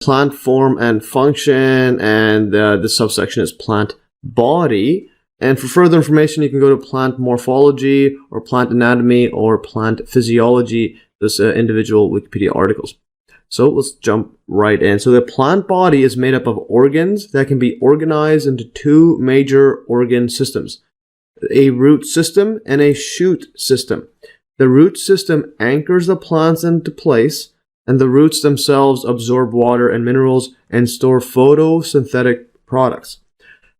plant form and function, and this subsection is plant body. And for further information, you can go to plant morphology or plant anatomy or plant physiology, those individual Wikipedia articles. So let's jump right in. So the plant body is made up of organs that can be organized into two major organ systems, a root system and a shoot system. The root system anchors the plants into place, and the roots themselves absorb water and minerals and store photosynthetic products.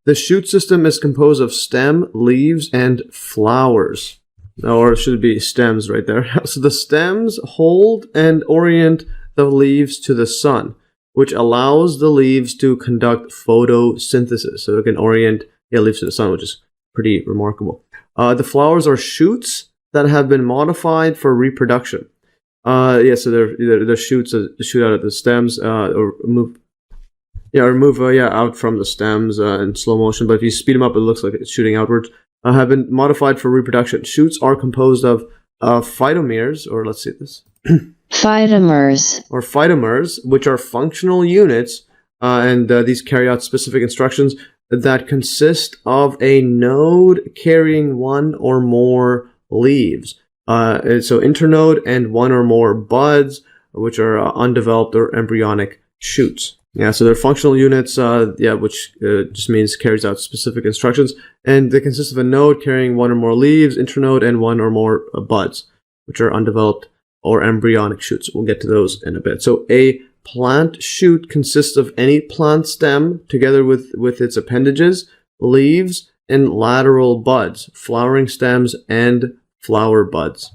The shoot system is composed of stem, leaves, and flowers. Or it should be stems right there. So the stems hold and orient the leaves to the sun, which allows the leaves to conduct photosynthesis. So it can orient leaves to the sun, which is pretty remarkable. The flowers are shoots that have been modified for reproduction. So they're shoots that shoot out of the stems, or move out from the stems in slow motion. But if you speed them up, it looks like it's shooting outwards. Have been modified for reproduction. Shoots are composed of phytomers, or let's see this. Phytomers, which are functional units, and these carry out specific instructions that consist of a node carrying one or more leaves. So internode and one or more buds, which are undeveloped or embryonic shoots. Yeah, so they're functional units, which just means carries out specific instructions, and they consist of a node carrying one or more leaves, internode, and one or more buds, which are undeveloped or embryonic shoots. We'll get to those in a bit. So a plant shoot consists of any plant stem together with its appendages, leaves, and lateral buds, flowering stems, and flower buds.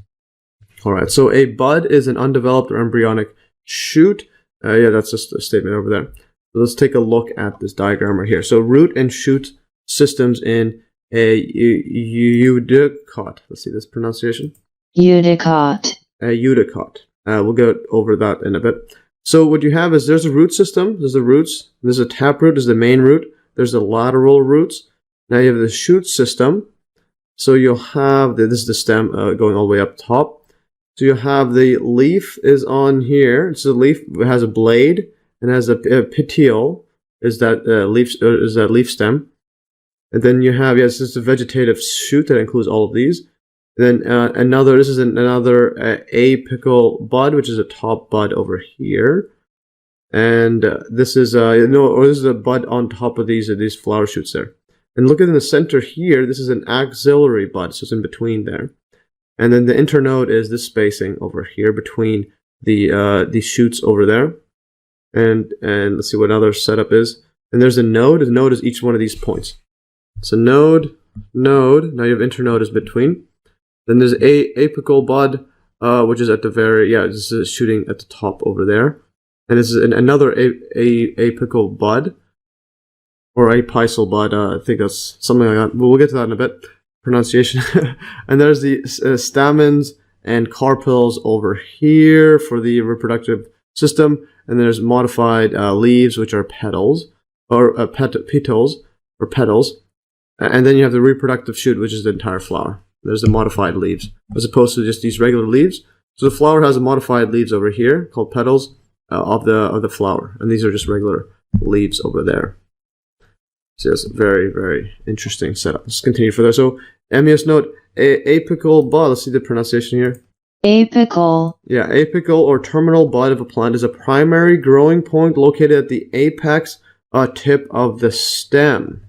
All right, so a bud is an undeveloped or embryonic shoot. That's just a statement over there. So let's take a look at this diagram right here. So root and shoot systems in a eudicot. Let's see this pronunciation. Eudicot. A eudicot. We'll go over that in a bit. So what you have is there's a root system. There's the roots. There's a taproot. There's the main root. There's the lateral roots. Now you have the shoot system. So you'll have, this is the stem going all the way up top. So you have the leaf is on here. So the leaf has a blade and has a pistil, is that leaf stem. And then you have, this is a vegetative shoot that includes all of these. And then this is another apical bud, which is a top bud over here. And this is this is a bud on top of these flower shoots there. And look at in the center here, this is an axillary bud, so it's in between there. And then the internode is this spacing over here between the shoots over there. And let's see what another setup is. And there's a node. The node is each one of these points. So node. Now you have internode is between. Then there's apical bud, which is at the very, this is shooting at the top over there. And this is another apical bud, or apisal bud. I think that's something like that. We'll get to that in a bit. Pronunciation. And there's the stamens and carpels over here for the reproductive system. And there's modified leaves, which are petals, or petals. And then you have the reproductive shoot, which is the entire flower. There's the modified leaves, as opposed to just these regular leaves. So the flower has a modified leaves over here, called petals of the flower. And these are just regular leaves over there. So it's a very, very interesting setup. Let's continue further. So MES note, apical bud. Let's see the pronunciation here. Apical. Yeah, apical or terminal bud of a plant is a primary growing point located at the apex tip of the stem.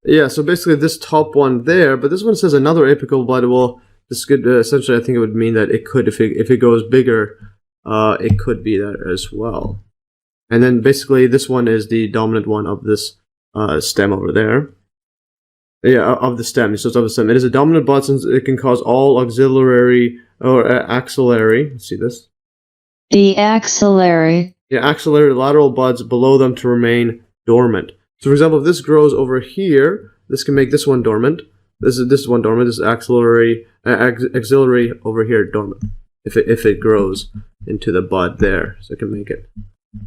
Yeah, so basically this top one there, but this one says another apical bud. Well, this could essentially, I think it would mean that it could, if it goes bigger, it could be that as well. And then basically this one is the dominant one of this stem over there. Yeah, of the stem. So it's of the stem. It is a dominant bud since it can cause all auxiliary or axillary. Let's see this. The axillary. Yeah, axillary lateral buds below them to remain dormant. So for example, if this grows over here, this can make this one dormant. This is one dormant. This is axillary over here dormant. If it grows into the bud there, so it can make it.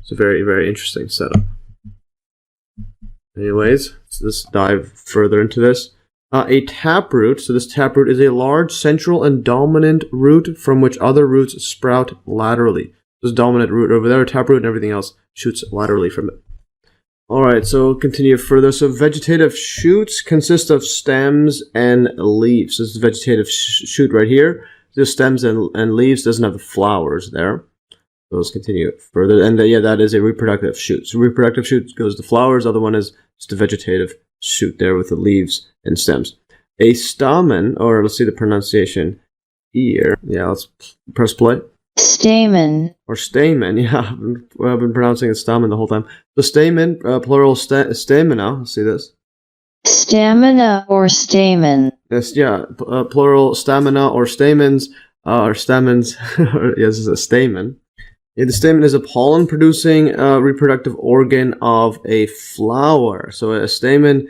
It's a very, very interesting setup. Anyways, so let's dive further into this. A taproot. So this taproot is a large central and dominant root from which other roots sprout laterally. This dominant root over there, taproot, and everything else shoots laterally from it. Alright, so continue further. So vegetative shoots consist of stems and leaves. This is vegetative shoot right here. The stems and leaves, doesn't have the flowers there. So let's continue further. And yeah, that is a reproductive shoot. So reproductive shoot goes to flowers. Other one is just a vegetative shoot there with the leaves and stems. A stamen, or let's see the pronunciation here. Yeah, let's press play. Stamen. Or stamen, yeah. I've been pronouncing it stamen the whole time. So stamen, plural stamina. Let's see this. Stamina or stamen. Yes, yeah. Plural stamina or stamens. Or stamens. Yes, it's a stamen. Yeah, the stamen is a pollen-producing reproductive organ of a flower. So a stamen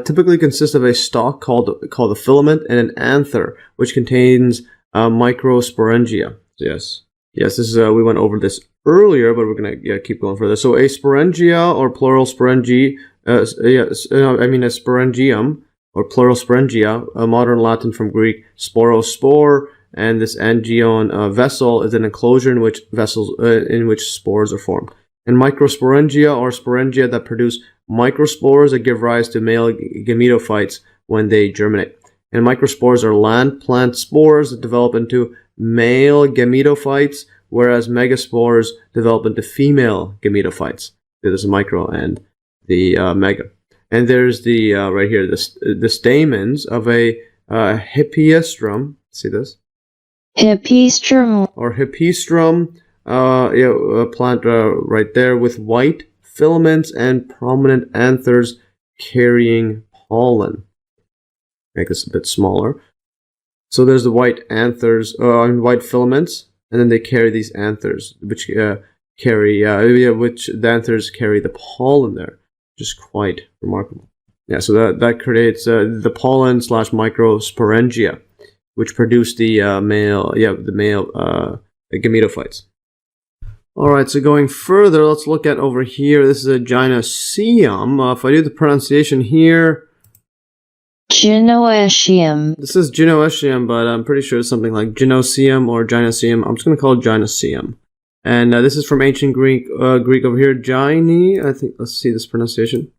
typically consists of a stalk called the filament and an anther, which contains microsporangia. So yes, this is we went over this earlier, but we're gonna keep going further. So a sporangia or plural sporangi, a sporangium or plural sporangia, a modern Latin from Greek sporospore. And this angion vessel is an enclosure in which spores are formed. And microsporangia or sporangia that produce microspores that give rise to male gametophytes when they germinate. And microspores are land plant spores that develop into male gametophytes, whereas megaspores develop into female gametophytes. There's a micro and the mega. And there's the right here the stamens of a hippeastrum. See this? Hippeastrum. Or hippeastrum, a plant right there with white filaments and prominent anthers carrying pollen. Make this a bit smaller. So there's the white anthers and white filaments, and then they carry these anthers, which the anthers carry the pollen there, which is quite remarkable. Yeah, so that creates the pollen / microsporangia, which produce the male gametophytes. Alright, so going further, let's look at over here. This is a gynoecium. If I do the pronunciation here... Gynoecium. This is gynoecium, but I'm pretty sure it's something like gynoecium or gynoecium. I'm just going to call it gynoecium. And this is from ancient Greek over here. Gyne, I think, let's see this pronunciation.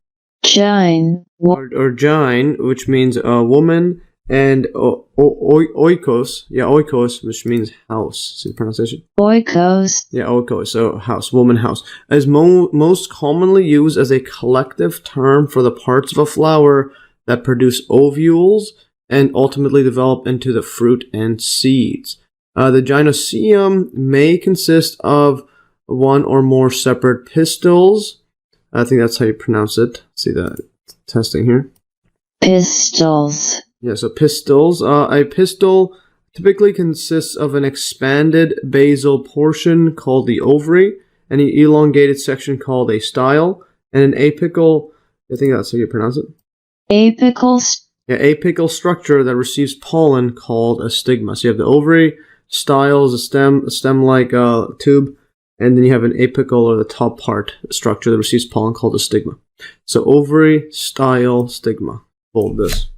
Gyne. Or gyne, which means woman. And oikos, which means house. See the pronunciation? Oikos. Yeah, oikos, so house, woman house. Is most commonly used as a collective term for the parts of a flower that produce ovules and ultimately develop into the fruit and seeds. The gynoecium may consist of one or more separate pistils. I think that's how you pronounce it. See that testing here? Pistils. Yeah, so pistils. A pistil typically consists of an expanded basal portion called the ovary, an elongated section called a style, and an apical, I think that's how you pronounce it. Apical. Yeah, apical structure that receives pollen called a stigma. So you have the ovary, style is a stem-like tube, and then you have an apical or the top part structure that receives pollen called a stigma. So ovary, style, stigma. Bold this.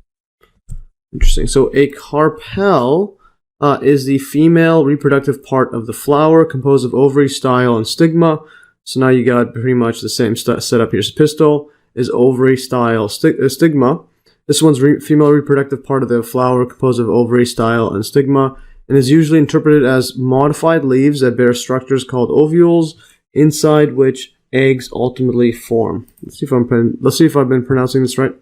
Interesting. So a carpel is the female reproductive part of the flower, composed of ovary, style, and stigma. So now you got pretty much the same setup here. So pistil is ovary, style, stigma. This one's female reproductive part of the flower, composed of ovary, style, and stigma, and is usually interpreted as modified leaves that bear structures called ovules, inside which eggs ultimately form. Let's see if I've been pronouncing this right.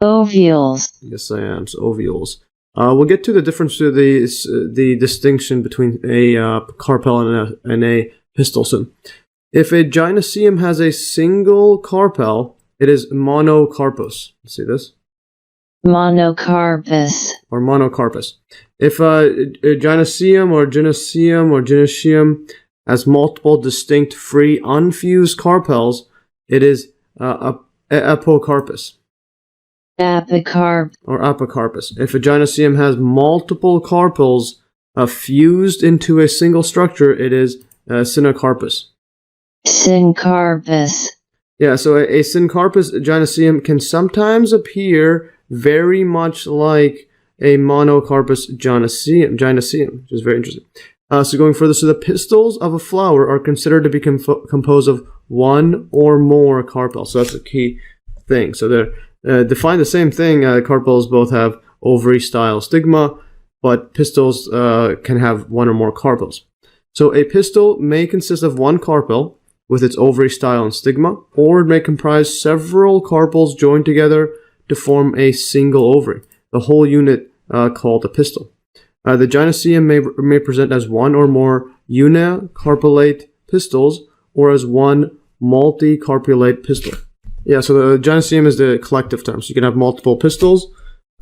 Ovules. Yes, I am. So ovules. We'll get to the difference to the distinction between a carpel and a pistil soon. If a gynoecium has a single carpel, it is monocarpous. See this? Monocarpous. Or monocarpous. If a gynoecium has multiple distinct free unfused carpels, it is apocarpous. Or apocarpous. If a gynoecium has multiple carpels fused into a single structure, it is synocarpous. Syncarpous. Yeah, so a syncarpous gynoecium can sometimes appear very much like a monocarpous gynoecium, which is very interesting. So going further, so the pistils of a flower are considered to be composed of one or more carpels. So that's a key thing. So they're define the same thing. Carpels both have ovary-style stigma, but pistils can have one or more carpels. So a pistil may consist of one carpel with its ovary style and stigma, or it may comprise several carpels joined together to form a single ovary, the whole unit called a pistil. The gynoecium may present as one or more unicarpellate pistils, or as one multicarpellate pistil. Yeah, so the gynoecium is the collective term. So you can have multiple pistils,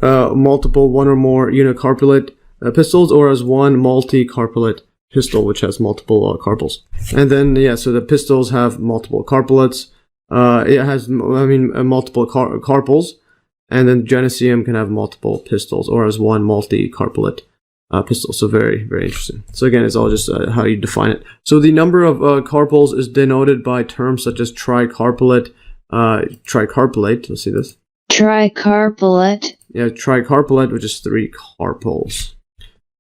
multiple one or more unicarpellate pistils, or as one multicarpellate pistil, which has multiple carpels. And then, yeah, so the pistils have multiple carpellets. It has, multiple carpels. And then gynoecium can have multiple pistils, or as one multicarpellate pistil. So very, very interesting. So again, it's all just how you define it. So the number of carpels is denoted by terms such as tricarpellate. Let's see this. Tricarpellate. Yeah, tricarpellate, which is 3 carpels.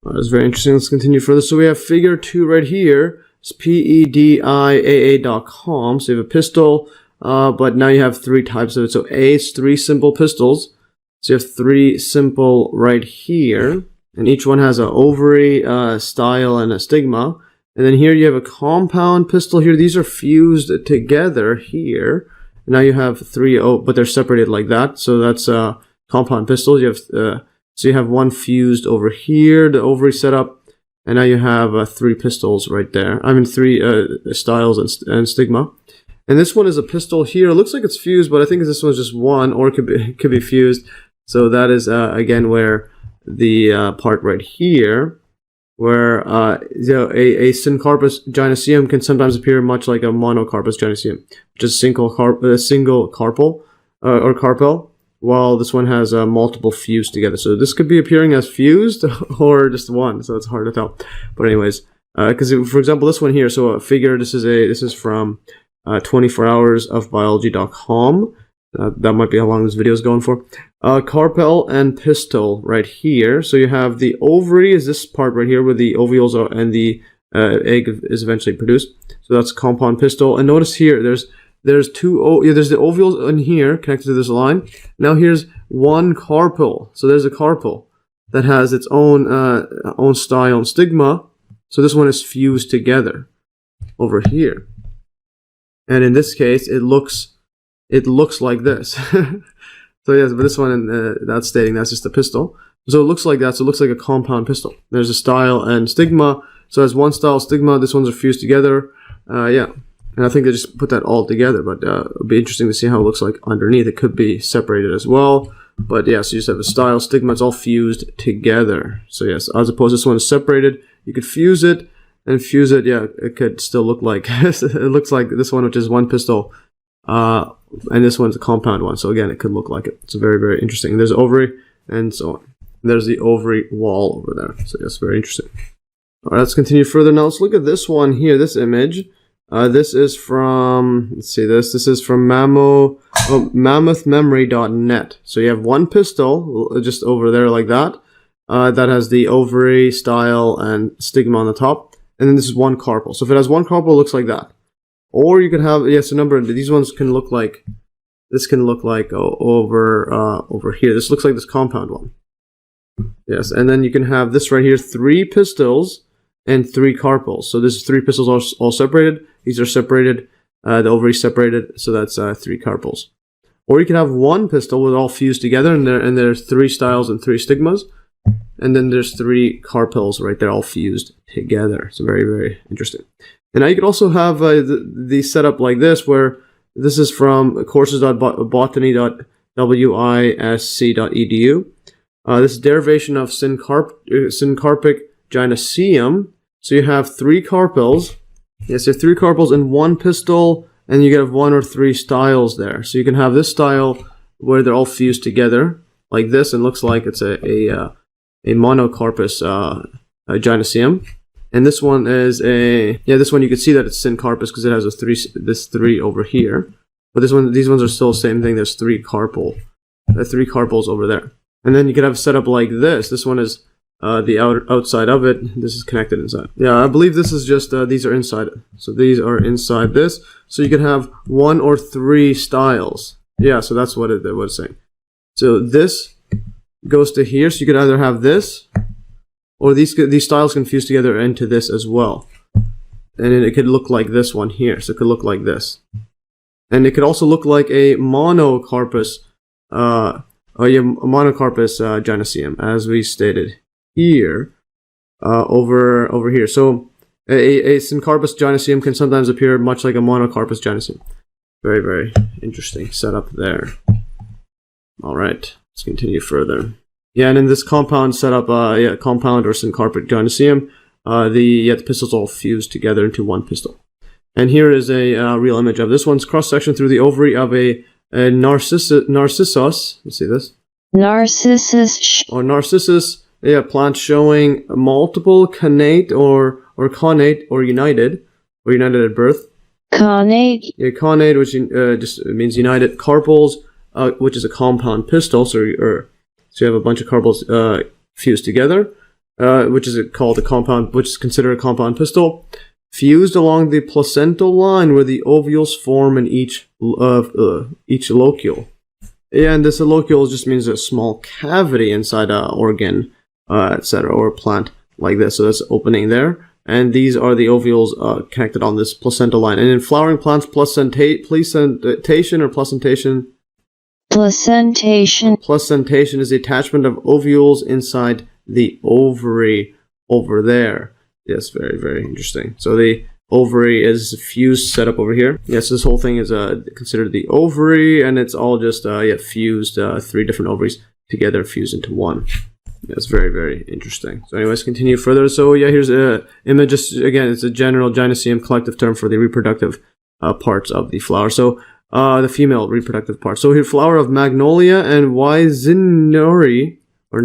That's very interesting. Let's continue further. So we have figure 2 right here. It's PEDIAA.com. So you have a pistil, but now you have 3 types of it. So A is 3 simple pistils. So you have 3 simple right here. And each one has an ovary, style, and a stigma. And then here you have a compound pistil here. These are fused together here. And now you have 3, but they're separated like that. So that's compound pistils. You have so you have one fused over here, the ovary setup, and now you have 3 pistils right there. 3 styles and stigma. And this one is a pistil here. It looks like it's fused, but I think this one's just one, or it could be fused. So that is again where the part right here, where a syncarpous gynoecium can sometimes appear much like a monocarpous gynoecium, which is a single carpel or carpel, while this one has multiple fused together. So this could be appearing as fused or just one, so it's hard to tell. But anyways, because for example, this one here, so a figure, this is from 24hoursofbiology.com. That might be how long this video is going for. Carpel and pistil right here. So you have the ovary is this part right here where the ovules are and the egg is eventually produced. So that's compound pistil. And notice here, there's the ovules in here connected to this line. Now here's one carpel. So there's a carpel that has its own style and stigma. So this one is fused together over here. And in this case, it looks like this. So yes, but this one, that's stating that's just a pistil. So it looks like that. So it looks like a compound pistil. There's a style and stigma. So as one style stigma, this one's are fused together. Yeah. And I think they just put that all together, but it'll be interesting to see how it looks like underneath. It could be separated as well. But yeah, so you just have a style, stigma, it's all fused together. So yes, as opposed to this one is separated, you could fuse it, and fuse it, yeah, it could still look like, it looks like this one, which is one pistil, and this one's a compound one. So again, it could look like it. It's very, very interesting. There's ovary, and so on. There's the ovary wall over there. So yes, very interesting. All right, let's continue further. Now let's look at this one here, this image. This is from, let's see this is from mammothmemory.net. So you have one pistil just over there like that, that has the ovary, style, and stigma on the top. And then this is one carpel. So if it has one carpel, it looks like that. Or you could have, yes, a number, these ones can look like, this can look like over here. This looks like this compound one. Yes, and then you can have this right here, 3 pistils and 3 carpels. So this 3 pistils are all separated. These are separated. The ovary separated. So that's 3 carpels. Or you can have one pistil with all fused together, and there's 3 styles and 3 stigmas. And then there's 3 carpels right there, all fused together. So very, very interesting. And now you could also have the setup like this, where this is from courses.botany.wisc.edu. This derivation of syncarpic gynoecium. So you have 3 carpels. Yes, you have 3 carpels and 1 pistil, and you get 1 or 3 styles there. So you can have this style where they're all fused together like this, and looks like it's a monocarpous gynoecium. And this one is this one you can see that it's syncarpous because it has this 3 over here. But these ones are still the same thing. There's 3 carpels over there. And then you could have a setup like this. This one is the outside of it. This is connected inside. Yeah, I believe this is just, these are inside it. So these are inside this. So you can have 1 or 3 styles. Yeah, so that's what it's saying. So this goes to here. So you could either have this, or these styles can fuse together into this as well. And then it could look like this one here. So it could look like this. And it could also look like a monocarpous, gynoecium, as we stated here, over here. So a syncarpous gynoecium can sometimes appear much like a monocarpous gynoecium. Very, very interesting setup there. All right, let's continue further. Yeah, and in this compound setup, compound or syncarpous gynoecium, the pistils all fused together into one pistil. And here is a real image of this one's cross-section through the ovary of a narcissus. You see this? Narcissus. Or narcissus, plant showing multiple connate or connate or united at birth. Connate. Yeah, connate, which just means united. Carpels, which is a compound pistil. So you have a bunch of carpels fused together, which is called a compound, which is considered a compound pistil. Fused along the placental line where the ovules form in each locule. Yeah, and this locule just means a small cavity inside an organ, etc., or a plant like this. So that's opening there. And these are the ovules connected on this placental line. And in flowering plants, placentation or placentation? Placentation. Placentation is the attachment of ovules inside the ovary over there. Yes, very, very interesting. So the ovary is fused setup over here. Yes, this whole thing is considered the ovary, and it's all just fused 3 different ovaries together, fused into one. That's very, very interesting. So anyways, continue further. So yeah, here's a image. Just again, it's a general gynoecium collective term for the reproductive parts of the flower. So the female reproductive parts. So here, flower of magnolia and Wisneri or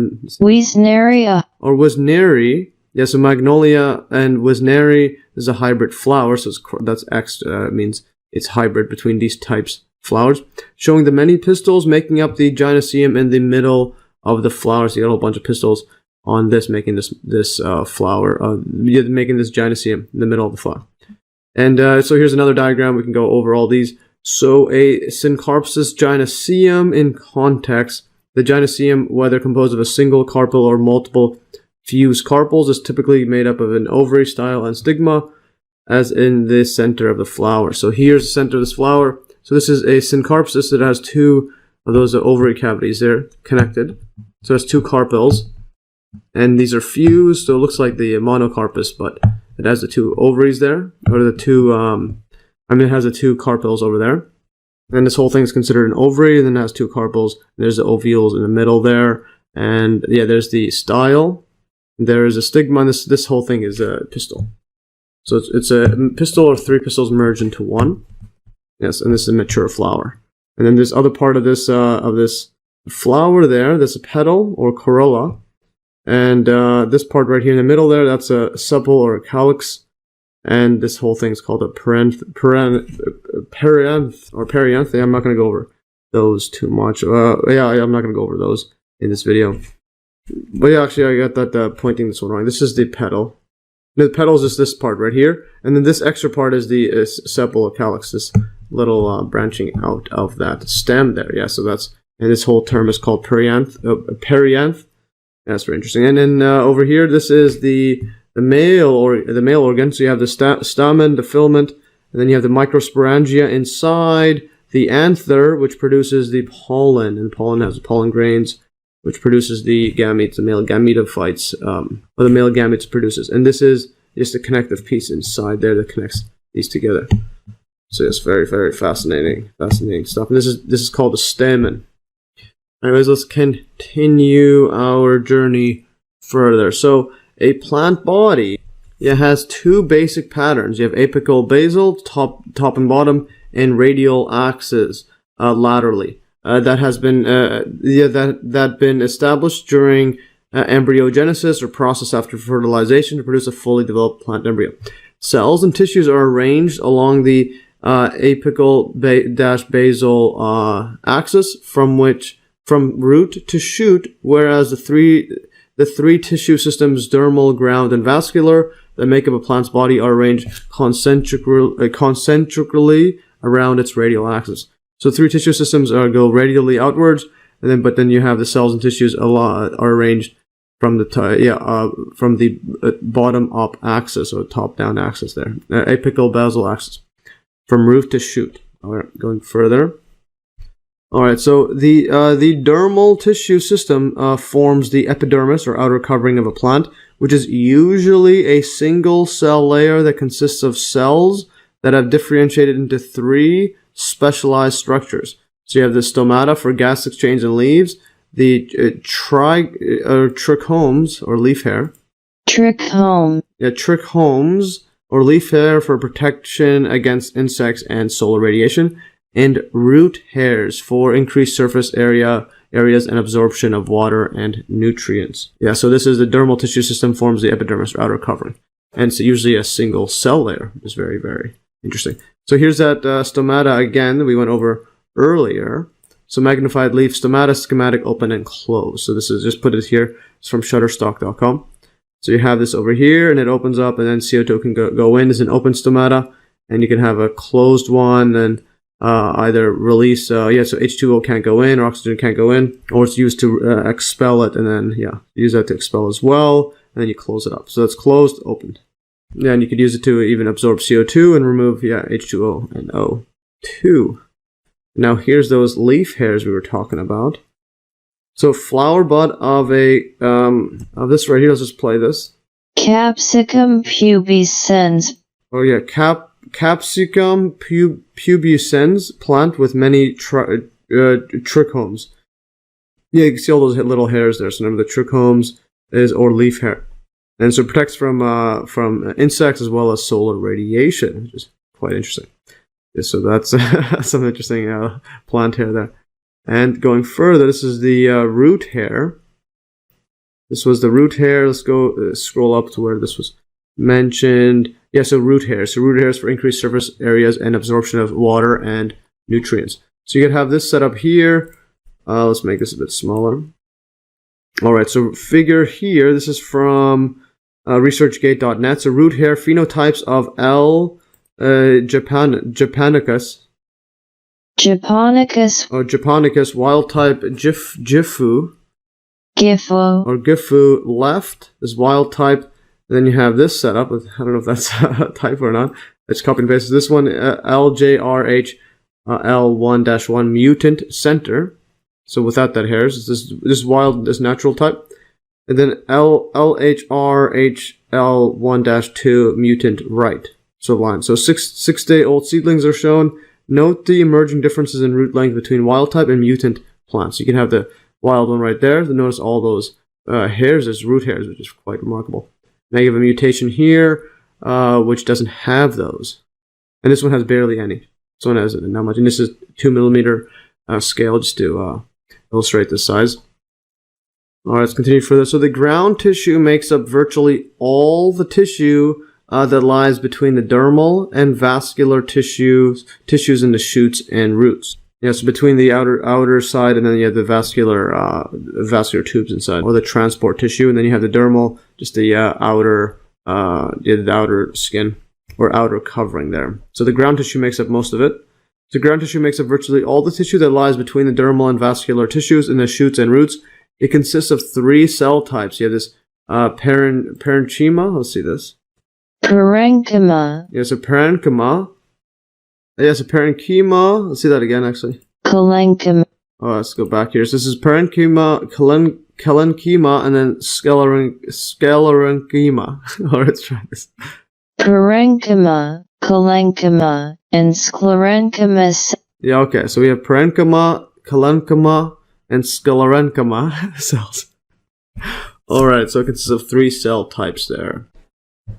Wisneri. Yeah, so magnolia and Wisneri is a hybrid flower, so that's X means it's hybrid between these types of flowers, showing the many pistils making up the gynoecium in the middle of the flower. So you got a whole bunch of pistils on this, making this flower, making this gynoecium in the middle of the flower. And so here's another diagram. We can go over all these. So a syncarpous gynoecium in context, the gynoecium, whether composed of a single carpel or multiple fused carpels, is typically made up of an ovary, style, and stigma, as in the center of the flower. So here's the center of this flower. So this is a syncarpous that has 2 of those ovary cavities there connected. So it has 2 carpels, and these are fused. So it looks like the monocarpous, but it has the 2 ovaries there, or the 2. It has the 2 carpels over there. And this whole thing is considered an ovary, and then it has 2 carpels. There's the ovules in the middle there, and yeah, there's the style. There is a stigma, and this whole thing is a pistil. So it's a pistil or 3 pistils merged into one. Yes, and this is a mature flower. And then this other part of this flower there, that's a petal or corolla. And this part right here in the middle there, that's a sepal or a calyx. And this whole thing is called a perianth or perianth. I'm not going to go over those too much. I'm not going to go over those in this video. But yeah, actually, I got that pointing this one wrong. This is the petal. The petal is just this part right here, and then this extra part is the sepal or calyx, this little branching out of that stem there. Yeah, so and this whole term is called perianth. Perianth. That's very interesting. And then over here, this is the male organ. So you have the stamen, the filament, and then you have the microsporangia inside the anther, which produces the pollen, and pollen has the pollen grains, which produces the gametes, the male gametophytes, or the male gametes produces. And this is just a connective piece inside there that connects these together. So it's very, very fascinating stuff. And this is called a stamen. Anyways, let's continue our journey further. So a plant body has 2 basic patterns. You have apical basal, top and bottom, and radial axis laterally. That has been been established during embryogenesis or process after fertilization to produce a fully developed plant embryo. Cells and tissues are arranged along the apical basal axis from root to shoot, whereas the The three tissue systems, dermal, ground, and vascular, that make up a plant's body are arranged concentrically around its radial axis. So three tissue systems go radially outwards, and then you have the cells and tissues are arranged from the bottom up axis, or top down axis there, apical basal axis, from root to shoot. All right, going further. All right, so the dermal tissue system forms the epidermis, or outer covering of a plant, which is usually a single cell layer that consists of cells that have differentiated into three specialized structures. So you have the stomata for gas exchange and leaves, the trichomes, or leaf hair. Trichome. Yeah, trichomes, or leaf hair for protection against insects and solar radiation, and root hairs for increased surface areas and absorption of water and nutrients. Yeah, so this is the dermal tissue system forms the epidermis, or outer covering. And it's usually a single cell layer. It's very, very interesting. So here's that stomata again that we went over earlier. So magnified leaf stomata, schematic, open and close. So this is, just put it here. It's from shutterstock.com. So you have this over here, and it opens up, and then CO2 can go in. It's an open stomata, and you can have a closed one, and either release, so H2O can't go in, or oxygen can't go in, or it's used to expel it, and then, use that to expel as well, and then you close it up. So that's closed, opened. Yeah, and you could use it to even absorb CO2 and remove, H2O and O2. Now here's those leaf hairs we were talking about. So flower bud of of this right here, let's just play this. Capsicum pubescens. Oh yeah, Capsicum pubescens, plant with many trichomes. Yeah, you can see all those little hairs there. So remember, the trichomes or leaf hair, and so it protects from insects as well as solar radiation, which is quite interesting. Yeah, so that's some interesting plant hair there. And going further, this is the root hair. This was the root hair. Let's go scroll up to where this was mentioned. Yeah, so root hairs. So root hairs for increased surface areas and absorption of water and nutrients. So you could have this set up here. Let's make this a bit smaller. All right, so figure here. This is from researchgate.net. So root hair phenotypes of L. Japonicus. Or Japonicus, wild type Gifu. Or Gifu left is wild type. And then you have this setup. I don't know if that's a type or not. It's copy and paste. This one, LJRH-L1-1 mutant center. So without that hairs, this wild, this natural type. And then LHRH-L1-2 mutant right. So line. So 6-day-old seedlings are shown. Note the emerging differences in root length between wild type and mutant plants. You can have the wild one right there. Notice all those hairs as root hairs, which is quite remarkable. Now you have a mutation here, which doesn't have those. And this one has barely any. This one has not much. And this is 2 millimeter scale, just to illustrate the size. All right, let's continue further. So the ground tissue makes up virtually all the tissue that lies between the dermal and vascular tissues in the shoots and roots. Yeah, so between the outer side, and then you have the vascular tubes inside, or the transport tissue, and then you have the dermal, just the outer skin or outer covering there. So the ground tissue makes up most of it. The ground tissue makes up virtually all the tissue that lies between the dermal and vascular tissues in the shoots and roots. It consists of 3 cell types. You have this parenchyma. Let's see this. Parenchyma. Yes, a parenchyma. Yes, a parenchyma. Let's see that again, actually. Collenchyma. Oh, let's go back here. So this is parenchyma, collenchyma, and then sclerenchyma. All right, let's try this. Parenchyma, collenchyma, and sclerenchyma. Yeah, okay. So we have parenchyma, collenchyma, and sclerenchyma cells. All right, so it consists of 3 cell types there.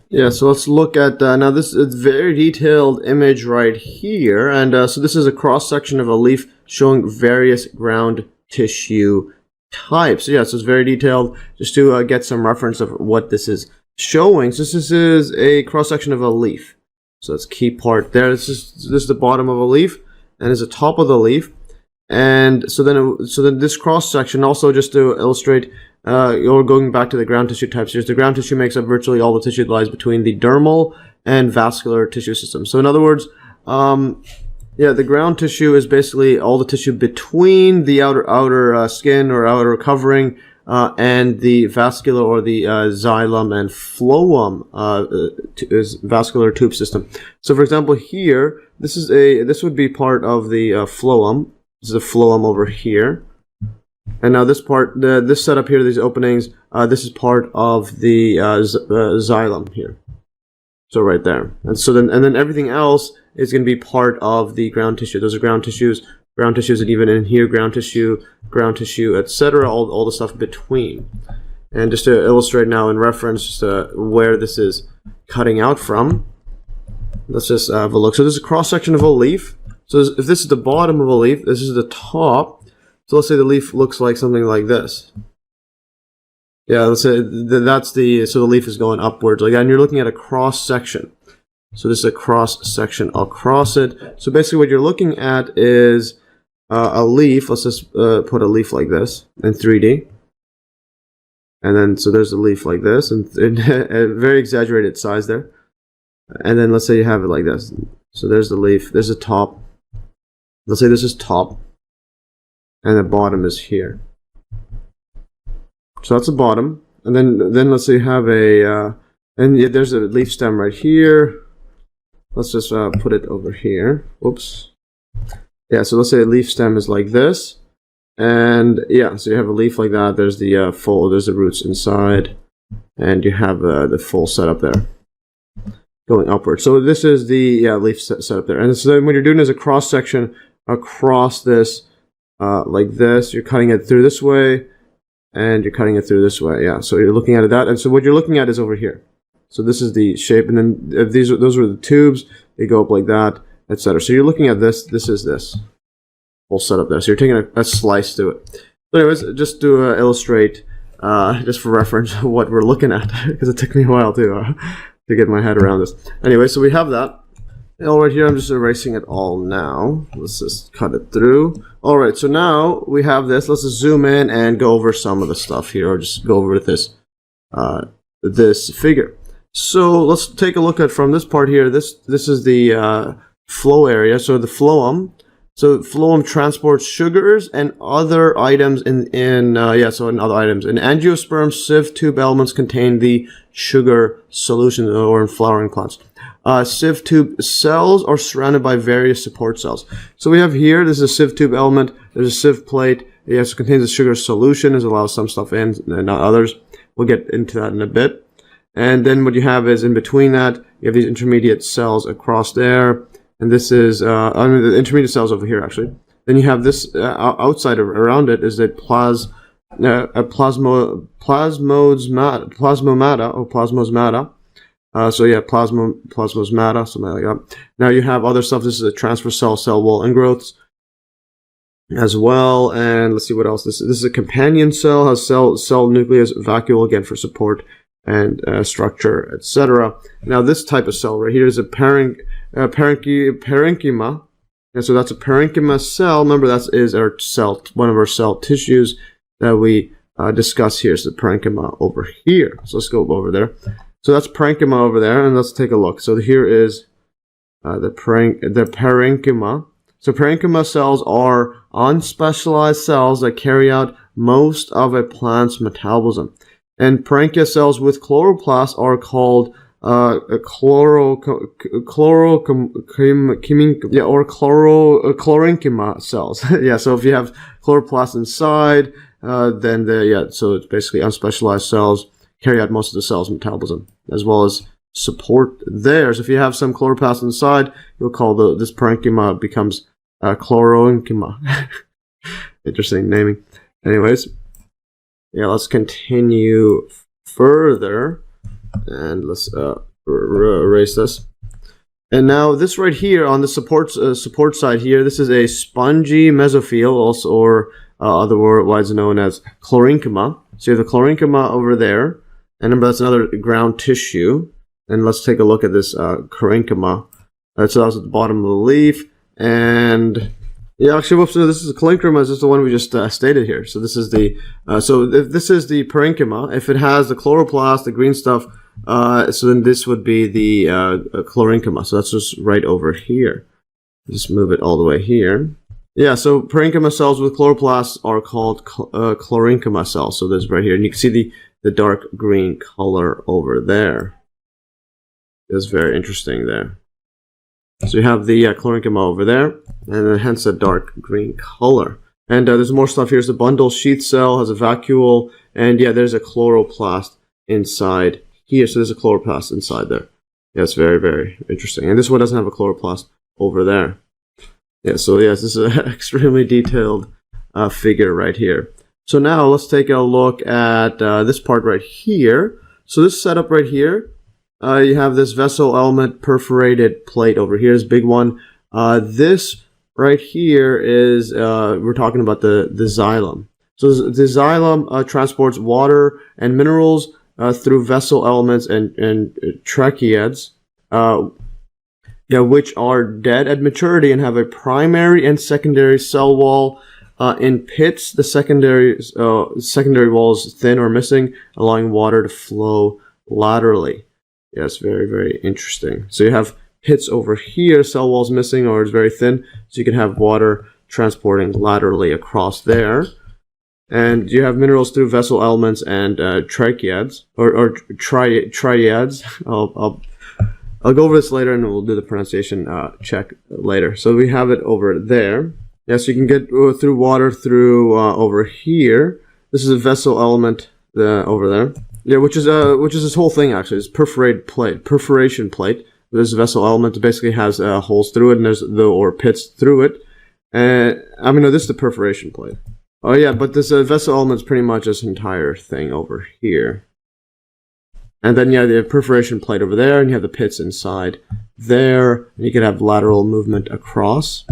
Yeah, so let's look at, now this is a very detailed image right here, and so this is a cross-section of a leaf showing various ground tissue types. So yeah, so it's very detailed, just to get some reference of what this is showing. So this is a cross-section of a leaf. So that's key part there. This is the bottom of a leaf, and is the top of the leaf. And so then this cross section, also just to illustrate, you're going back to the ground tissue types here. The ground tissue makes up virtually all the tissue that lies between the dermal and vascular tissue system. So in other words, the ground tissue is basically all the tissue between the outer skin or outer covering and the vascular or the xylem and phloem is vascular tube system. So for example, here this would be part of the phloem. This is a phloem over here, and now this part, this setup here, these openings, this is part of the xylem here. So right there, and then everything else is going to be part of the ground tissue. Those are ground tissues, and even in here, ground tissue, etc. All the stuff between. And just to illustrate now in reference to where this is cutting out from, let's just have a look. So this is a cross section of a leaf. So if this is the bottom of a leaf, this is the top. So let's say the leaf looks like something like this. Yeah, let's say so the leaf is going upwards like that, and you're looking at a cross section. So this is a cross section across it. So basically what you're looking at is a leaf. Let's just put a leaf like this in 3D. And then, so there's a leaf like this, and a very exaggerated size there. And then let's say you have it like this. So there's the leaf, there's the top. Let's say this is top, and the bottom is here. So that's the bottom. And then let's say you have there's a leaf stem right here. Let's just put it over here. Whoops. Yeah, so let's say a leaf stem is like this. And yeah, so you have a leaf like that. There's the there's the roots inside, and you have the full setup there going upward. So this is the leaf setup there. And so then what you're doing is a cross section across this like this. You're cutting it through this way, and you're cutting it through this way. Yeah, so you're looking at that, and so what you're looking at is over here. So this is the shape, and then if those were the tubes, they go up like that, etc. So you're looking at this. This is this whole setup there. So you're taking a slice to it. So anyways, just to illustrate, just for reference, what we're looking at, because it took me a while to get my head around this. Anyway, so we have that. All right, here I'm just erasing it all now. Let's just cut it through. All right, so now we have this. Let's just zoom in and go over some of the stuff here, or just go over this this figure. So let's take a look at from this part here. This is the flow area. So the phloem. So phloem transports sugars and other items in other items. In angiosperm, sieve tube elements contain the sugar solution, or in flowering plants. Sieve tube cells are surrounded by various support cells. So we have here, this is a sieve tube element. There's a sieve plate. Yes, it contains a sugar solution. It allows some stuff in and not others. We'll get into that in a bit. And then what you have is in between that, you have these intermediate cells across there. And this is, the intermediate cells over here, actually. Then you have this outside around it is a plasmosmata, so yeah, plasmosmata, something like that. Now you have other stuff. This is a transfer cell wall ingrowths as well. And let's see what else. This is a companion cell, has cell nucleus, vacuole, again for support and structure, etc. Now this type of cell right here is a parenchyma. And so that's a parenchyma cell. Remember, that is our cell, one of our cell tissues that we discuss here. So the parenchyma over here. So let's go over there. So that's parenchyma over there, and let's take a look. So here is the parenchyma. So parenchyma cells are unspecialized cells that carry out most of a plant's metabolism. And parenchyma cells with chloroplasts are called chlorochyma cells. Yeah, so if you have chloroplasts inside, then so it's basically unspecialized cells carry out most of the cell's metabolism, as well as support theirs. If you have some chloroplasts inside, you'll call this parenchyma becomes chloroenchyma. Interesting naming. Anyways, yeah, let's continue further, and let's erase this. And now this right here on the support side here, this is a spongy mesophyll, also, or otherwise known as sclerenchyma. So you have the sclerenchyma over there, and remember that's another ground tissue. And let's take a look at this sclerenchyma. So that's at the bottom of the leaf, and Yeah, actually, whoops, no, this is collenchyma. This is the one we just stated here. So this is the if this is the parenchyma. If it has the chloroplast, the green stuff, so then this would be the collenchyma. So that's just right over here. Just move it all the way here. Yeah, so parenchyma cells with chloroplasts are called collenchyma cells. So this right here, and you can see the dark green color over there. It's very interesting there. So you have the collenchyma over there, and then hence a dark green color. And there's more stuff here. There's a bundle sheath cell, has a vacuole, and yeah, there's a chloroplast inside here. So there's a chloroplast inside there. Yeah, it's very, very interesting. And this one doesn't have a chloroplast over there. Yeah, so yes, this is an extremely detailed figure right here. So now let's take a look at this part right here. So this setup right here, you have this vessel element perforated plate over here, this big one. This right here is, we're talking about the xylem. So the xylem transports water and minerals through vessel elements and tracheids, which are dead at maturity and have a primary and secondary cell wall. In pits, the secondary wall is thin or missing, allowing water to flow laterally. Yes, very, very interesting. So you have pits over here, cell walls missing or it's very thin, so you can have water transporting laterally across there. And you have minerals through vessel elements and tracheids, or triads. I'll go over this later and we'll do the pronunciation check later. So we have it over there. Yeah, so you can get through water through over here. This is a vessel element over there. Yeah, which is this whole thing actually. It's perforation plate. This vessel element basically has holes through it, and there's or pits through it. No, this is the perforation plate. Oh yeah, but this vessel element is pretty much this entire thing over here. And then you have the perforation plate over there, and you have the pits inside there, and you can have lateral movement across.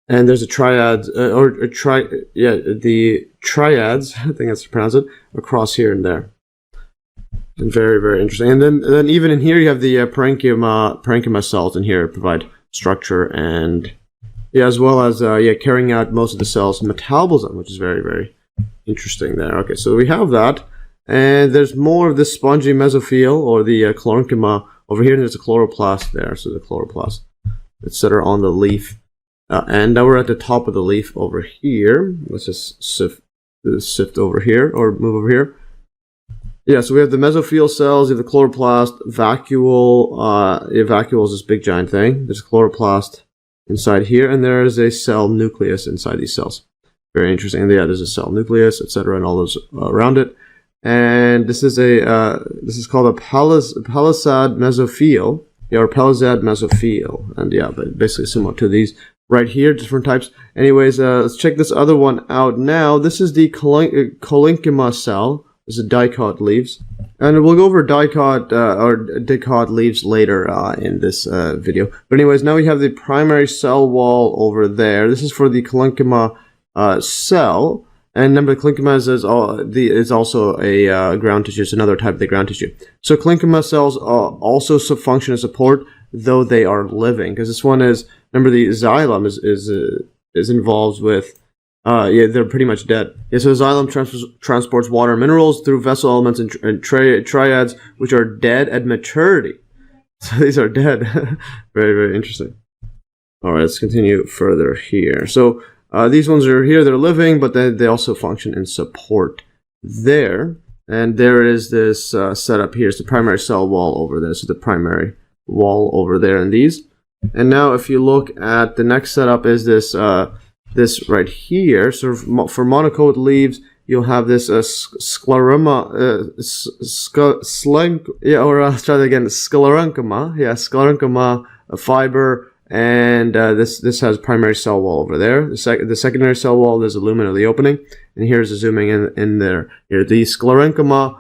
And there's a triad, the triads, I think that's to pronounce it, across here and there. And very, very interesting. And then even in here, you have the parenchyma cells in here provide structure and, as well as, carrying out most of the cell's metabolism, which is very, very interesting there. Okay, so we have that. And there's more of this spongy mesophyll, or the collenchyma over here, and there's a chloroplast there. So the chloroplast, etc. on the leaf. And now we're at the top of the leaf over here. Let's just sift over here, or move over here. Yeah, so we have the mesophyll cells, you have the chloroplast, vacuole. Vacuole is this big giant thing. There's a chloroplast inside here, and there is a cell nucleus inside these cells. Very interesting. And yeah, there's a cell nucleus, etc., and all those around it. And this is called a palisade mesophyll, or palisade mesophyll, and yeah, but basically similar to these right here, different types. Anyways, let's check this other one out now. This is the collenchyma cell. This is dicot leaves, and we'll go over dicot or dicot leaves later in this video. But anyways, now we have the primary cell wall over there. This is for the collenchyma cell. And remember, collenchyma is also a ground tissue. It's another type of the ground tissue. So collenchyma cells also function as support, though they are living. Because this one is, remember, the xylem is involved with, they're pretty much dead. Yeah, so xylem transports water and minerals through vessel elements and triads, which are dead at maturity. So these are dead. Very, very interesting. All right, let's continue further here. So these ones are here, they're living, but they also function in support there. And there is this setup here. It's the primary cell wall over there. So the primary wall over there in these. And now if you look at the next setup is this this right here. So for monocote leaves, you'll have this sclerenchyma, sclerenchyma. Yeah, sclerenchyma fiber. And this has primary cell wall over there. The secondary cell wall, there's a lumen of the opening. And here's a zooming in there. Here, the sclerenchyma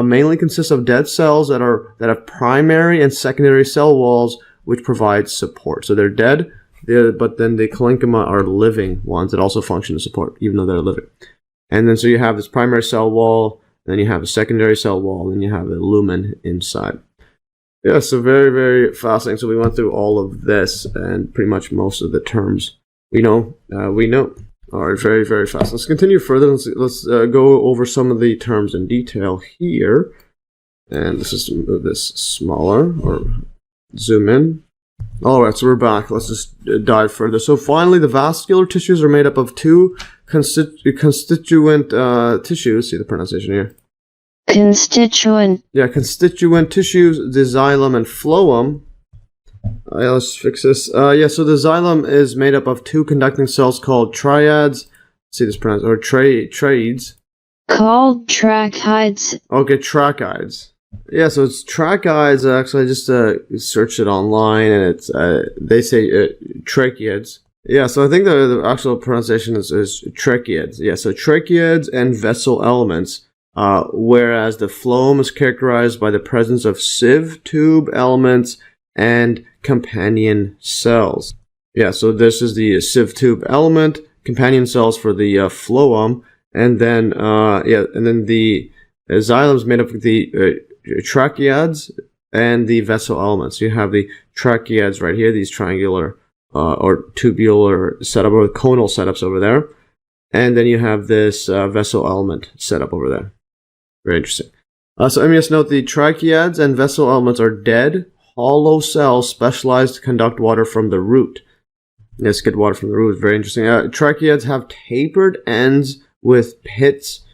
mainly consists of dead cells that have primary and secondary cell walls, which provide support. So they're dead, but then the collenchyma are living ones that also function as support, even though they're living. And then so you have this primary cell wall, and then you have a secondary cell wall, and you have a lumen inside. Yeah, so very, very fascinating. So we went through all of this and pretty much most of the terms We know. All right, very, very fast. Let's continue further. Let's go over some of the terms in detail here. And let's just move this smaller or zoom in. All right, so we're back. Let's just dive further. So finally, the vascular tissues are made up of two constituent tissues. See the pronunciation here. Constituent. Yeah, constituent tissues, the xylem and phloem. Let's fix this. Yeah, so the xylem is made up of two conducting cells called triads. See this pronounced, or tracheids. Called tracheids. Okay, tracheids. Yeah, so it's tracheids. Actually, I just searched it online, and it's they say tracheids. Yeah, so I think the actual pronunciation is tracheids. Yeah, so tracheids and vessel elements. Whereas the phloem is characterized by the presence of sieve tube elements and companion cells. Yeah, so this is the sieve tube element, companion cells for the phloem, and then the xylem is made up of the tracheids and the vessel elements. You have the tracheids right here, these triangular or tubular setup or conal setups over there, and then you have this vessel element setup over there. Very interesting. So let me just note the tracheids and vessel elements are dead, hollow cells specialized to conduct water from the root. Yes, get water from the root. Very interesting. Tracheids have tapered ends with pits.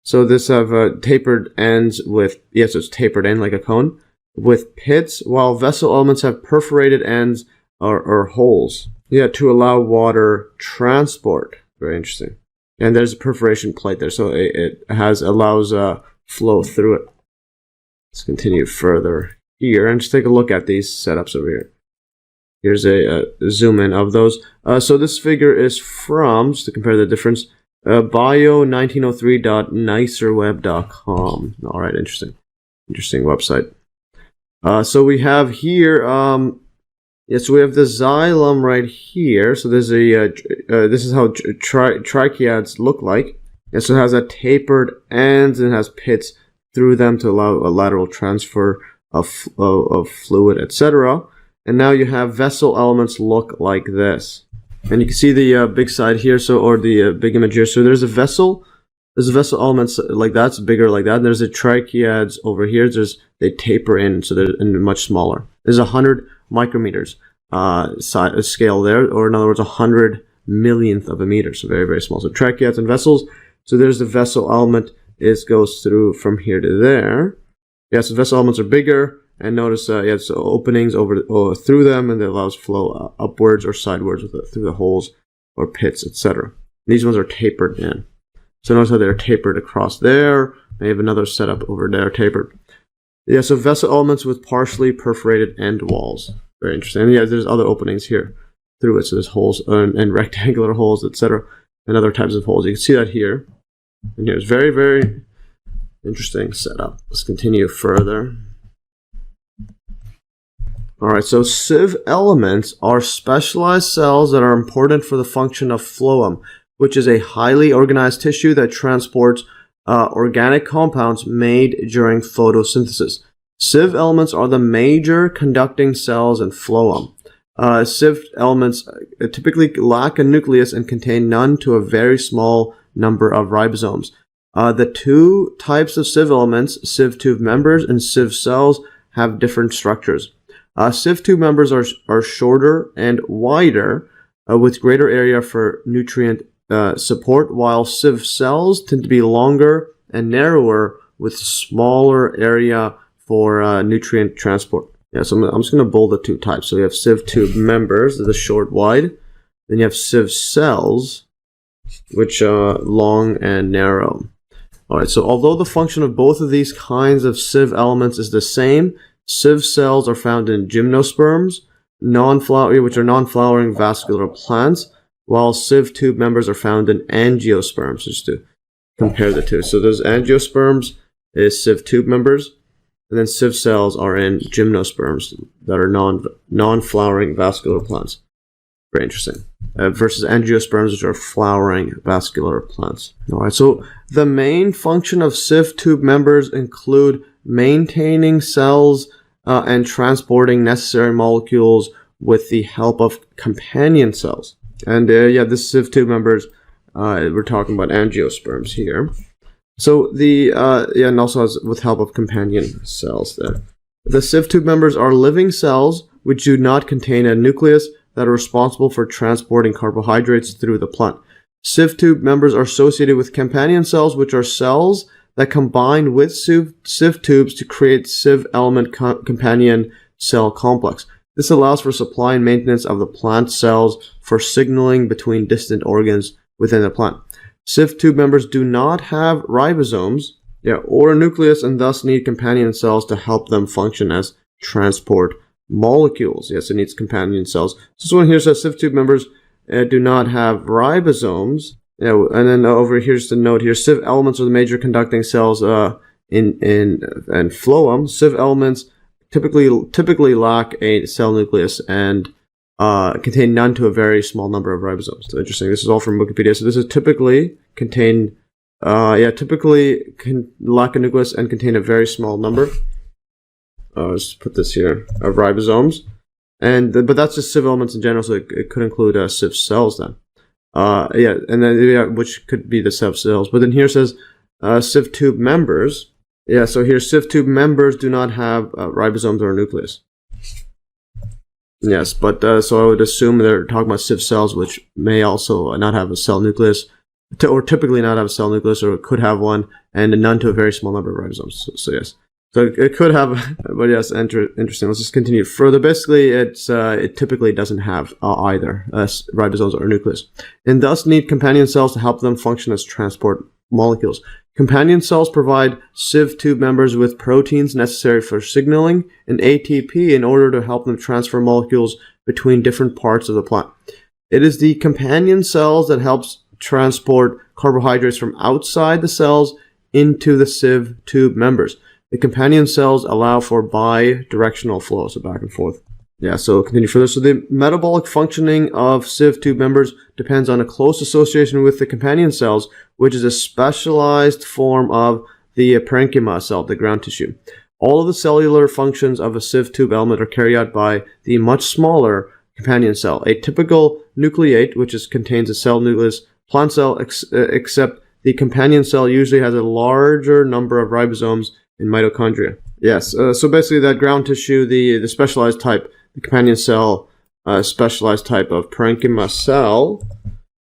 So this have tapered ends with, yes, it's tapered end like a cone, with pits, while vessel elements have perforated ends or holes. Yeah, to allow water transport. Very interesting. And there's a perforation plate there, so it allows flow through it. Let's continue further here and just take a look at these setups over here. Here's a zoom in of those. So this figure is from, just to compare the difference, bio1903.nicerweb.com. All right, interesting website. So we have here, so we have the xylem right here. So there's a this is how tracheids look like. And so it has a tapered ends and has pits through them to allow a lateral transfer of fluid, etc. And now you have vessel elements look like this. And you can see the big side here, or the big image here. So there's a vessel elements like that, it's bigger like that. And there's the tracheids over here. They taper in, so they're much smaller. There's 100 micrometers scale there, or in other words, 100 millionth of a meter. So very, very small. So tracheids and vessels. So there's the vessel element. It goes through from here to there. Yeah, so vessel elements are bigger. And notice, so openings through them, and it allows flow upwards or sidewards through the holes or pits, etc. These ones are tapered in. So notice how they're tapered across there. They have another setup over there, tapered. Yeah, so vessel elements with partially perforated end walls. Very interesting. And yeah, there's other openings here through it. So there's holes and rectangular holes, etc. And other types of holes. You can see that here. And here's very, very interesting setup. Let's continue further. Alright, so sieve elements are specialized cells that are important for the function of phloem, which is a highly organized tissue that transports organic compounds made during photosynthesis. Sieve elements are the major conducting cells in phloem. Sieve elements typically lack a nucleus and contain none to a very small number of ribosomes. The two types of sieve elements, sieve tube members and sieve cells, have different structures. Sieve tube members are shorter and wider with greater area for nutrient support, while sieve cells tend to be longer and narrower with smaller area for nutrient transport. Yeah, so I'm just going to bold the two types. So you have sieve tube members, the short, wide. Then you have sieve cells, which are long and narrow. All right, so although the function of both of these kinds of sieve elements is the same, sieve cells are found in gymnosperms, which are non-flowering vascular plants, while sieve tube members are found in angiosperms, just to compare the two. So those angiosperms is sieve tube members, and then sieve cells are in gymnosperms that are non-flowering vascular plants. Very interesting. Versus angiosperms, which are flowering vascular plants. All right, so the main function of sieve tube members include maintaining cells and transporting necessary molecules with the help of companion cells. And yeah, this sieve tube members, we're talking about angiosperms here. So the yeah, and also has, with help of companion cells there. The sieve tube members are living cells which do not contain a nucleus that are responsible for transporting carbohydrates through the plant. Sieve tube members are associated with companion cells, which are cells that combine with sieve tubes to create sieve element companion cell complex. This allows for supply and maintenance of the plant cells for signaling between distant organs within the plant. Sieve tube members do not have ribosomes or a nucleus, and thus need companion cells to help them function as transport molecules. Yes, it needs companion cells. So this one here says sieve tube members do not have ribosomes. And then over here's the note here: sieve elements are the major conducting cells in phloem. Sieve elements typically lack a cell nucleus and contain none to a very small number of ribosomes. So interesting. This is all from Wikipedia. So this is typically contain, typically can lack a nucleus and contain a very small number. Let's put this here of ribosomes, and but that's just sieve elements in general. So it could include sieve cells then. Yeah, and then which could be the sieve cells. But then here it says sieve tube members. Yeah, so here sieve tube members do not have ribosomes or a nucleus. Yes, but so I would assume they're talking about sieve cells, which may also not have a cell nucleus, or typically not have a cell nucleus, or it could have one, and none to a very small number of ribosomes. So yes, so it could have, but yes, interesting. Let's just continue further. Basically, it typically doesn't have either ribosomes or a nucleus, and thus need companion cells to help them function as transport molecules. Companion cells provide sieve tube members with proteins necessary for signaling and ATP in order to help them transfer molecules between different parts of the plant. It is the companion cells that helps transport carbohydrates from outside the cells into the sieve tube members. The companion cells allow for bi-directional flow, so back and forth. Yeah, so continue further. So the metabolic functioning of sieve tube members depends on a close association with the companion cells, which is a specialized form of the parenchyma cell, the ground tissue. All of the cellular functions of a sieve tube element are carried out by the much smaller companion cell. A typical nucleate, which contains a cell nucleus, plant cell, except the companion cell usually has a larger number of ribosomes in mitochondria. Yes, so basically that ground tissue, the specialized type, the companion cell, specialized type of parenchyma cell,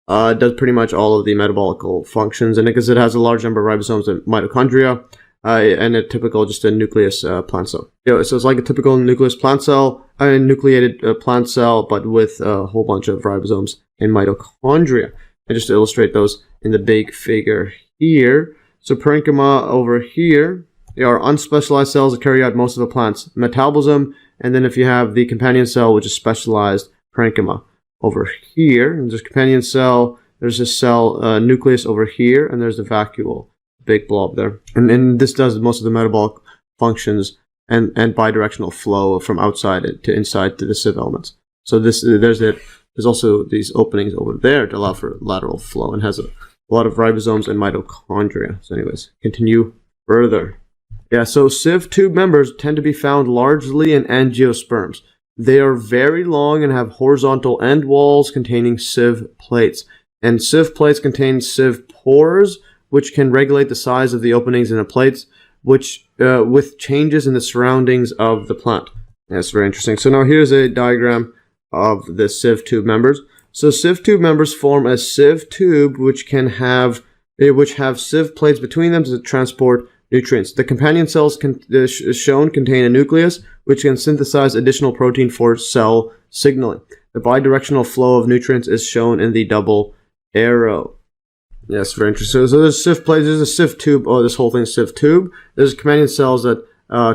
does pretty much all of the metabolic functions, and because it has a large number of ribosomes and mitochondria, and a typical just a nucleus plant cell. So it's like a typical nucleus plant cell, a nucleated plant cell, but with a whole bunch of ribosomes and mitochondria. And just to illustrate those in the big figure here. So parenchyma over here, they are unspecialized cells that carry out most of the plant's metabolism. And then if you have the companion cell, which is specialized parenchyma over here, and there's companion cell, there's a cell nucleus over here, and there's the vacuole, big blob there. And this does most of the metabolic functions and bidirectional flow from outside to inside to the sieve elements. So there's also these openings over there to allow for lateral flow, and has a lot of ribosomes and mitochondria. So anyways, continue further. Yeah, so sieve tube members tend to be found largely in angiosperms. They are very long and have horizontal end walls containing sieve plates. And sieve plates contain sieve pores, which can regulate the size of the openings in the plates, which with changes in the surroundings of the plant. That's very interesting. So now here's a diagram of the sieve tube members. So sieve tube members form a sieve tube which have sieve plates between them to transport nutrients. The companion cells shown contain a nucleus which can synthesize additional protein for cell signaling. The bidirectional flow of nutrients is shown in the double arrow. Yes, very interesting. So there's sieve plates, there's a sieve tube, this whole thing's sieve tube. There's companion cells that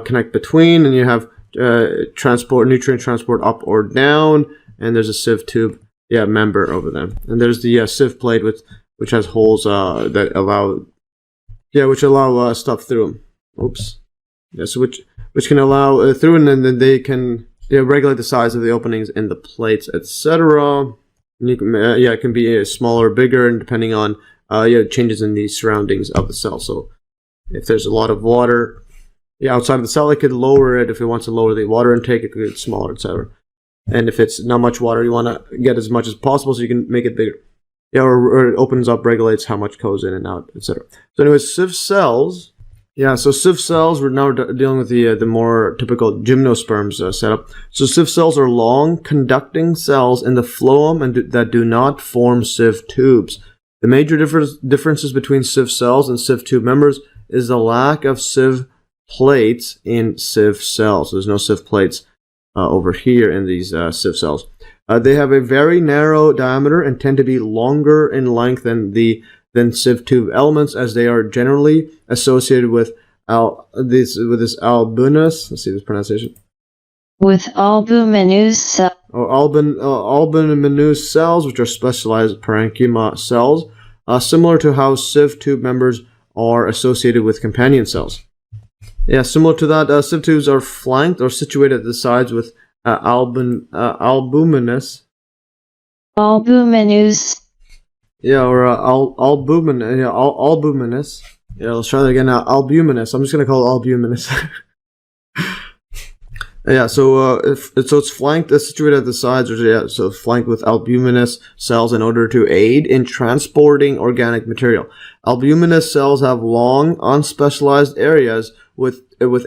connect between, and you have nutrient transport up or down, and there's a sieve tube member over there. And there's the sieve plate which has holes that allow stuff through them. Oops. Yeah, so which can allow through, and then they can regulate the size of the openings in the plates, etc. You can it can be smaller or bigger, and depending on changes in the surroundings of the cell. So if there's a lot of water outside of the cell, it could lower it. If it wants to lower the water intake, it could get smaller, etc. And if it's not much water, you want to get as much as possible so you can make it bigger. Yeah, or it opens up, regulates how much goes in and out, etc. So anyways, sieve cells. Yeah, so sieve cells, we're now dealing with the more typical gymnosperms setup. So sieve cells are long, conducting cells in the phloem and that do not form sieve tubes. The major differences between sieve cells and sieve tube members is the lack of sieve plates in sieve cells. So there's no sieve plates over here in these sieve cells. They have a very narrow diameter and tend to be longer in length than sieve tube elements, as they are generally associated with this albinous. Let's see this pronunciation. With albuminous Or albuminous cells, which are specialized parenchyma cells, similar to how sieve tube members are associated with companion cells. Yeah, similar to that, sieve tubes are flanked or situated at the sides with albuminous. Albuminous. Yeah, or albuminous. Yeah, let's try that again. Albuminous. I'm just gonna call it albuminous. Yeah, so it's flanked, situated at the sides, so flanked with albuminous cells in order to aid in transporting organic material. Albuminous cells have long, unspecialized areas with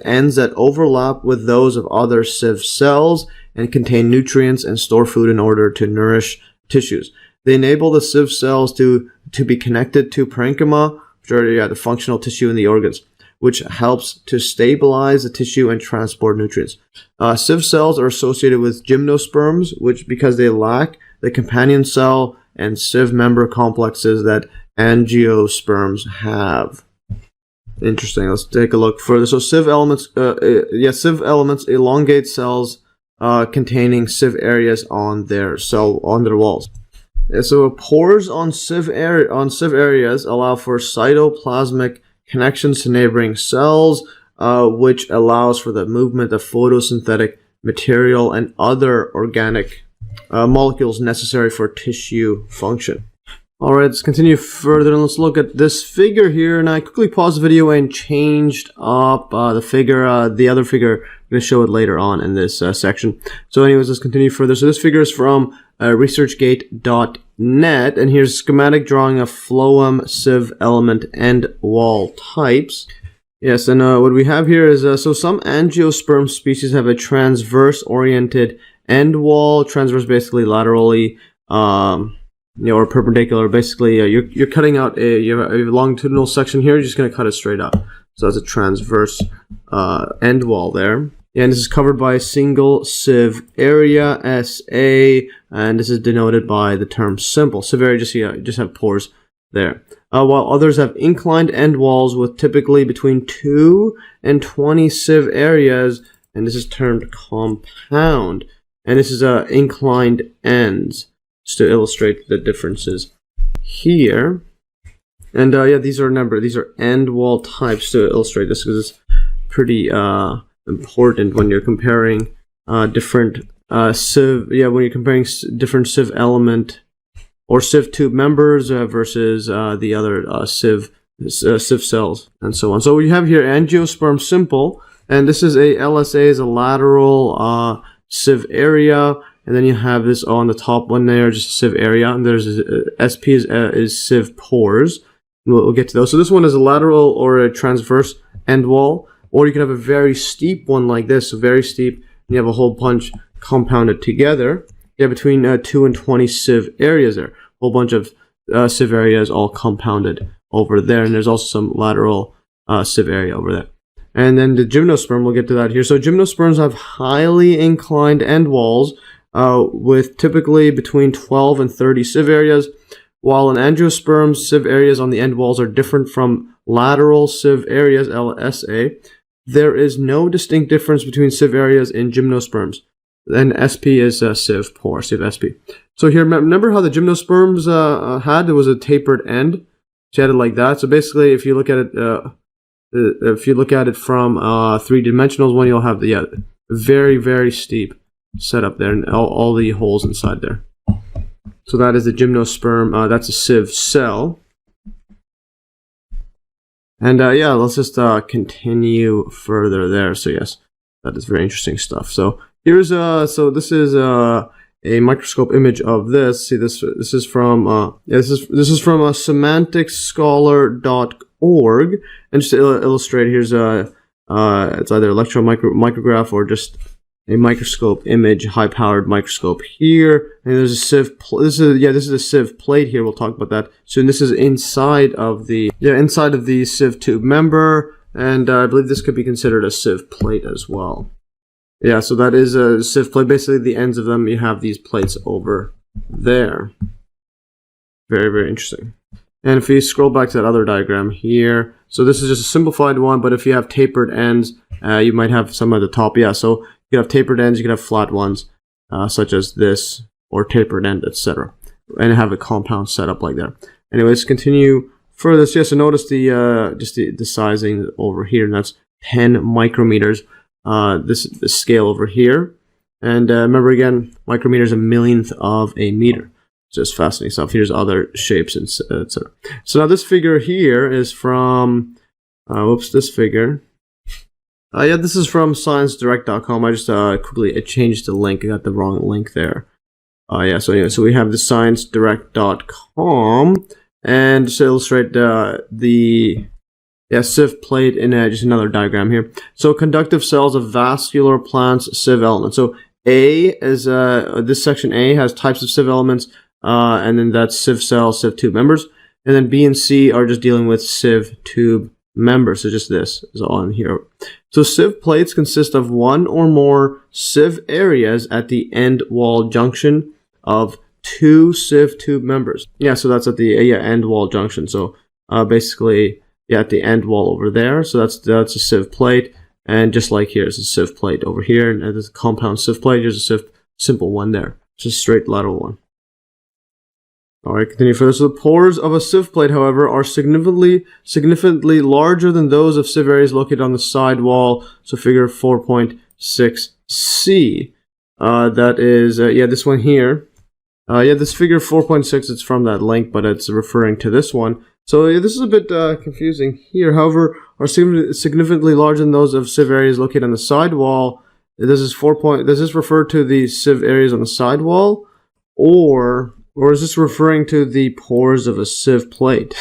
ends that overlap with those of other sieve cells and contain nutrients and store food in order to nourish tissues. They enable the sieve cells to be connected to parenchyma, which are the functional tissue in the organs, which helps to stabilize the tissue and transport nutrients. Sieve cells are associated with gymnosperms, which because they lack the companion cell and sieve member complexes that angiosperms have. Interesting. Let's take a look further. So sieve elements, elongate cells containing sieve areas on their walls. So pores on sieve areas allow for cytoplasmic connections to neighboring cells, which allows for the movement of photosynthetic material and other organic molecules necessary for tissue function. Alright, let's continue further and let's look at this figure here. And I quickly paused the video and changed up the figure, the other figure. I'm going to show it later on in this section. So anyways, let's continue further. So this figure is from researchgate.net, and here's a schematic drawing of phloem, sieve, element, end wall types. Yes, and what we have here is, so some angiosperm species have a transverse-oriented end wall. Transverse basically laterally, or perpendicular. Basically, you're cutting out you have a longitudinal section here. You're just going to cut it straight up. So that's a transverse end wall there. Yeah, and this is covered by a single sieve area, SA, and this is denoted by the term simple. Sieve area, just have pores there. While others have inclined end walls with typically between 2 and 20 sieve areas, and this is termed compound. And this is inclined ends, just to illustrate the differences here. And yeah, these are end wall types to illustrate this, because it's pretty important when you're comparing different sieve. Yeah, when you're comparing different sieve element or sieve tube members versus the other sieve cells and so on. So we have here angiosperm simple, and this is a LSA is a lateral sieve area, and then you have this on the top one there, just a sieve area, and there's SP is sieve pores. We'll get to those. So this one is a lateral or a transverse end wall, or you can have a very steep one like this, so very steep, and you have a whole bunch compounded together. You have between 2 and 20 sieve areas there, a whole bunch of sieve areas all compounded over there, and there's also some lateral sieve area over there. And then the gymnosperm, we'll get to that here. So gymnosperms have highly inclined end walls with typically between 12 and 30 sieve areas, while in angiosperms, sieve areas on the end walls are different from lateral sieve areas, LSA. There is no distinct difference between sieve areas in gymnosperms. And SP is sieve pore, sieve SP. So here, remember how the gymnosperms there was a tapered end? So you had it like that. So basically, if you look at it, from 3-dimensional one, you'll have the very, very steep setup there, and all the holes inside there. So that is the gymnosperm. That's a sieve cell. And yeah, let's just continue further there. So yes, that is very interesting stuff. So Here's so this is a microscope image of this. See this is from this is from semanticscholar.org, and just to illustrate, here's it's either electron micrograph or just a microscope image, high-powered microscope here, and there's a sieve. This is a sieve plate here. We'll talk about that soon. This is inside of the sieve tube member, and I believe this could be considered a sieve plate as well. Yeah, so that is a sieve plate. Basically, the ends of them, you have these plates over there. Very, very interesting. And if you scroll back to that other diagram here, so this is just a simplified one, but if you have tapered ends, you might have some at the top. Yeah, so you can have tapered ends, you can have flat ones, such as this, or tapered end, etc. And have a compound set up like that. Anyways, continue further. So, yeah, so notice the sizing over here, and that's 10 micrometers. This scale over here. And remember again, micrometer is a millionth of a meter. Just fascinating stuff. Here's other shapes, and etc. So now this figure here is from, this figure. Yeah, this is from ScienceDirect.com. I just quickly changed the link. I got the wrong link there. Yeah, so anyway, so we have the ScienceDirect.com, and to illustrate the sieve plate in just another diagram here. So conductive cells of vascular plants sieve elements. So A is this section A has types of sieve elements, and then that's sieve cell, sieve tube members, and then B and C are just dealing with sieve tube members. So just this is all in here. So sieve plates consist of one or more sieve areas at the end wall junction of two sieve tube members. Yeah, so that's at the end wall junction. So basically, yeah, at the end wall over there. So that's a sieve plate, and just like here, it's a sieve plate over here, and there's a compound sieve plate. Here's a sieve simple one there. Just a straight lateral one. All right, continue further. So the pores of a sieve plate, however, are significantly larger than those of sieve areas located on the side wall. So figure 4.6c. That is, this one here. This figure 4.6, it's from that link, but it's referring to this one. So this is a bit confusing here. However, are significantly larger than those of sieve areas located on the side wall. Does this refer to the sieve areas on the side wall, or is this referring to the pores of a sieve plate?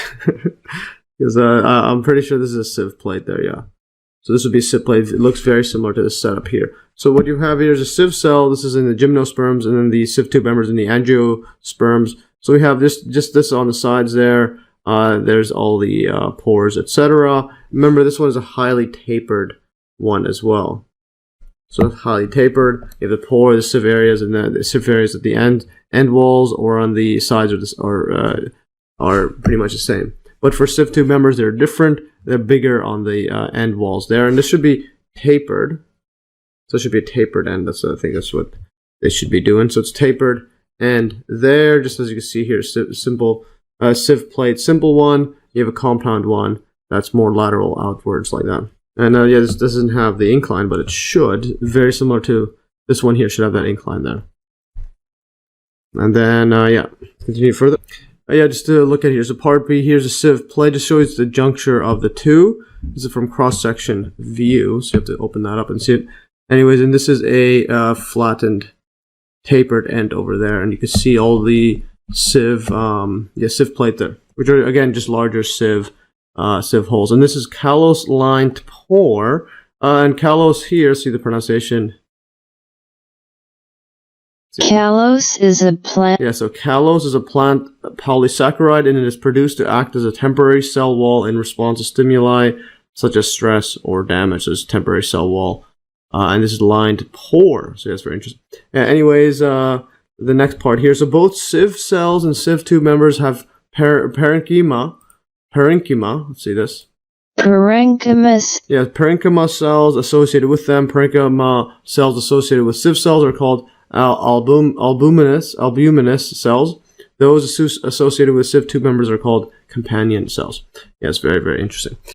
Because I'm pretty sure this is a sieve plate there, yeah. So this would be a sieve plate. It looks very similar to this setup here. So what you have here is a sieve cell. This is in the gymnosperms, and then the sieve tube members in the angiosperms. So we have this on the sides there. There's all the pores, etc. Remember, this one is a highly tapered one as well. So it's highly tapered. You have the pore, the sieve areas, and the sieve areas at the end walls or on the sides are pretty much the same. But for sieve tube members, they're different. They're bigger on the end walls there, and this should be tapered. So it should be a tapered end. I think that's what they should be doing. So it's tapered, and there, just as you can see here, simple sieve plate, simple one. You have a compound one that's more lateral outwards like that. And this doesn't have the incline, but it should. Very similar to this one here, should have that incline there. And then, continue further. Just to look at here, so part B, here's a sieve plate. Just shows the juncture of the two. This is from cross-section view, so you have to open that up and see it. Anyways, and this is a flattened, tapered end over there, and you can see all the sieve plate there, which are again just larger sieve holes. And this is Callose lined pore, and Callose here, see the pronunciation. Callose is a plant. Yeah, so Callose is a plant polysaccharide, and it is produced to act as a temporary cell wall in response to stimuli such as stress or damage. So it's a temporary cell wall, and this is lined pore. So that's very interesting. Anyways, the next part here. So both sieve cells and sieve tube members have parenchyma. Let's see this. Parenchymas. Yeah, parenchyma cells associated with them. Parenchyma cells associated with sieve cells are called albuminous cells. Those associated with sieve tube members are called companion cells. Yeah, it's very, very interesting.